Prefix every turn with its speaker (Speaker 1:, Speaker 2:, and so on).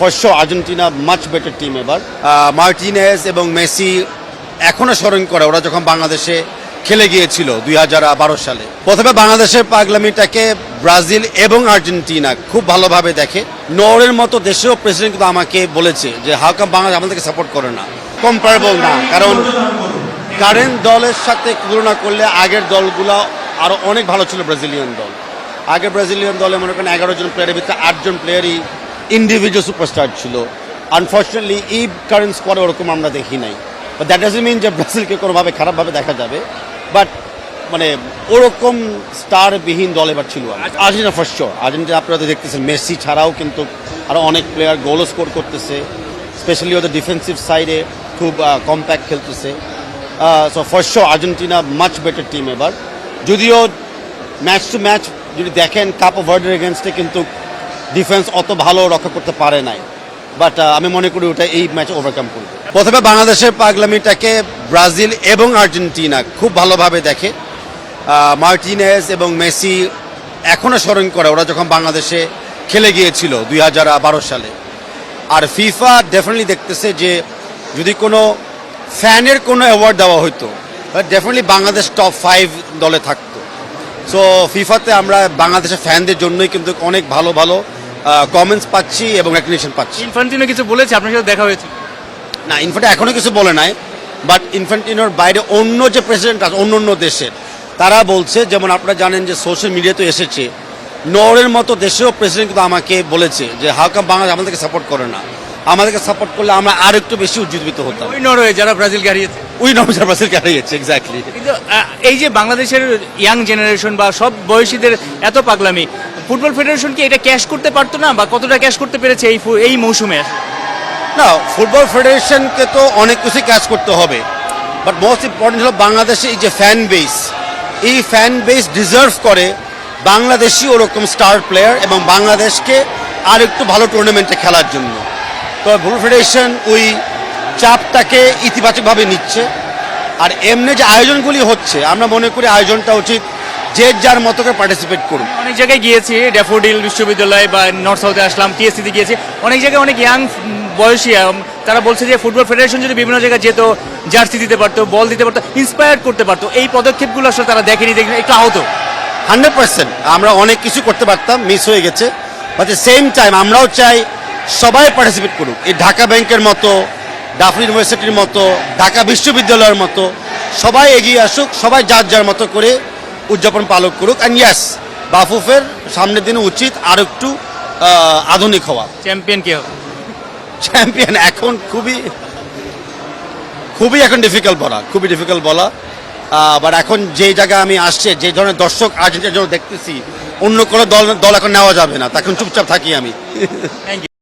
Speaker 1: For sure, Argentina much better team এবার। Martinez এবং Messi এখনো স্মরণ করে ওরা যখন বাংলাদেশে খেলে গিয়েছিল 2012 সালে। প্রথমে বাংলাদেশের পাগলামিটাকে ব্রাজিল এবং আর্জেন্টিনা খুব ভালোভাবে দেখে। নরের মতো দেশেও প্রেসিডেন্ট কিন্তু আমাকে বলেছে যে হাউ কাম বাংলাদেশ আমাদেরকে সাপোর্ট করে না, কম্পারেবল না, কারণ কারেন্ট দলের সাথে তুলনা করলে আগের দলগুলো আরো অনেক ভালো ছিল। ব্রাজিলিয়ান দল, আগে ব্রাজিলিয়ান দলে মনে করেন 11 জন প্লেয়ারের ভিতরে 8 জন প্লেয়ারই ইন্ডিভিজুয়াল সুপারস্টার ছিল। আনফর্চুনেটলি এই কারেন্ট স্কোয়াডে ওরকম আমরা দেখি নাই। বাট দ্যাট ডাজন্ট মিন যে ব্রাজিলকে কোনোভাবে খারাপভাবে দেখা যাবে, বাট মানে ওরকম স্টারবিহীন দল এবার ছিল আর্জেন্টিনা। ফর শিওর আর্জেন্টিনা আপনারা দেখতেছেন মেসি ছাড়াও কিন্তু আরও অনেক প্লেয়ার গোলও স্কোর করতেছে, স্পেশালি ওদের ডিফেন্সিভ সাইডে খুব কম্প্যাক্ট খেলতেছে। So for sure Argentina much better team এবার। যদিও ম্যাচ টু ম্যাচ যদি দেখেন কাপ অফ ওয়ার্ল্ডের এগেনস্টে কিন্তু ডিফেন্স অত ভালো রক্ষা করতে পারে নাই, বাট আমি মনে করি ওটা এই ম্যাচে ওভারকাম করবে। প্রথমে বাংলাদেশের পাগলামিটাকে ব্রাজিল এবং আর্জেন্টিনা খুব ভালোভাবে দেখে। মার্টিনেজ এবং মেসি এখনও স্মরণ করে ওরা যখন বাংলাদেশে খেলে গিয়েছিল 2012 সালে। আর ফিফা ডেফিনেটলি দেখতেছে যে যদি কোনো ফ্যানের কোনো অ্যাওয়ার্ড দেওয়া হতো ডেফিনেটলি বাংলাদেশ টপ 5 দলে থাকতো। সো ফিফাতে আমরা বাংলাদেশের ফ্যানদের জন্যই কিন্তু অনেক ভালো ভালো কমেন্টস পাচ্ছি এবং রেকগনিশন পাচ্ছি।
Speaker 2: ইনফ্যান্টিনো কিছু বলেছে, আপনার সাথে দেখা হয়েছে?
Speaker 1: না, ইনফ্যান্টিনো এখনো কিছু বলে নাই, বাট ইনফ্যান্টিনোর বাইরে অন্য যে প্রেসিডেন্ট আছে অন্য অন্য দেশের তারা বলছে, যেমন আপনারা জানেন যে সোশ্যাল মিডিয়াতে এসেছে নরের মতো দেশেও প্রেসিডেন্ট কিন্তু আমাকে বলেছে যে হাউ কাম বাংলাদেশ আমাদেরকে সাপোর্ট করে না, আমাদেরকে সাপোর্ট করলে আমরা আর একটু বেশি উজ্জীবিত হতাম।
Speaker 2: ওই নরওয়ে যারা ব্রাজিলকে হারিয়েছে,
Speaker 1: ওই নরওয়ে যারা ব্রাজিলকে হারিয়েছে, এক্স্যাক্টলি।
Speaker 2: কিন্তু এই যে বাংলাদেশের ইয়াং জেনারেশন বা সব বয়সীদের এত পাগলামি, ফুটবল ফেডারেশন কি এটা ক্যাশ করতে পারতো না, বা কতটা ক্যাশ করতে পেরেছে এই মৌসুমে?
Speaker 1: না, ফুটবল ফেডারেশনকে তো অনেক কিছু কাজ করতে হবে, বাট মোস্ট ইম্পর্টেন্ট হলো বাংলাদেশে এই যে ফ্যান বেস, এই ফ্যান বেস ডিজার্ভ করে বাংলাদেশি ওরকম স্টার প্লেয়ার এবং বাংলাদেশকে আর একটু ভালো টুর্নামেন্টে খেলার জন্য। তো ফুটবল ফেডারেশন ওই চাপটাকে ইতিবাচকভাবে নিচ্ছে। আর এমনি যে আয়োজনগুলি হচ্ছে আমরা মনে করি আয়োজনটা উচিত যে যার মতো করে পার্টিসিপেট করুন।
Speaker 2: অনেক জায়গায় গিয়েছি, ড্যাফোডিল বিশ্ববিদ্যালয় বা নর্থ সাউথে আসলাম, টিএসসিতে গিয়েছি, অনেক জায়গায় অনেক ইয়াং বয়সী তারা বলছে যে ফুটবল ফেডারেশন যদি বিভিন্ন জায়গায় যেত, জার্সি দিতে পারতো, বল দিতে পারতো, ইন্সপায়ার করতে পারতো, এই পদক্ষেপগুলো আসলে তারা দেখেনি, একটু আহত।
Speaker 1: 100% আমরা অনেক কিছু করতে পারতাম, মিস হয়ে গেছে। বাট সেম টাইম আমরাও চাই সবাই পার্টিসিপেট করুক। এই ঢাকা ব্যাংকের মতো, ডাফ ইউনিভার্সিটির মতো, ঢাকা বিশ্ববিদ্যালয়ের মতো সবাই এগিয়ে আসুক, সবাই যার যার মতো করে উদযাপন পালন করুক। অ্যান্ড ইয়াস, বাফুফের সামনের দিনে উচিত আর একটু আধুনিক হওয়া।
Speaker 2: চ্যাম্পিয়ন কে হবে?
Speaker 1: চ্যাম্পিয়ন এখন খুবই এখন ডিফিকাল্ট বলা, খুবই ডিফিকাল্ট বলা। বাট এখন যে জায়গায় আমি আসছে, যে ধরনের দর্শক আর্জেন্টিনার জন্য দেখতেছি, অন্য কোনো দল এখন নেওয়া যাবে না, তখন চুপচাপ থাকি আমি।
Speaker 2: Thank you.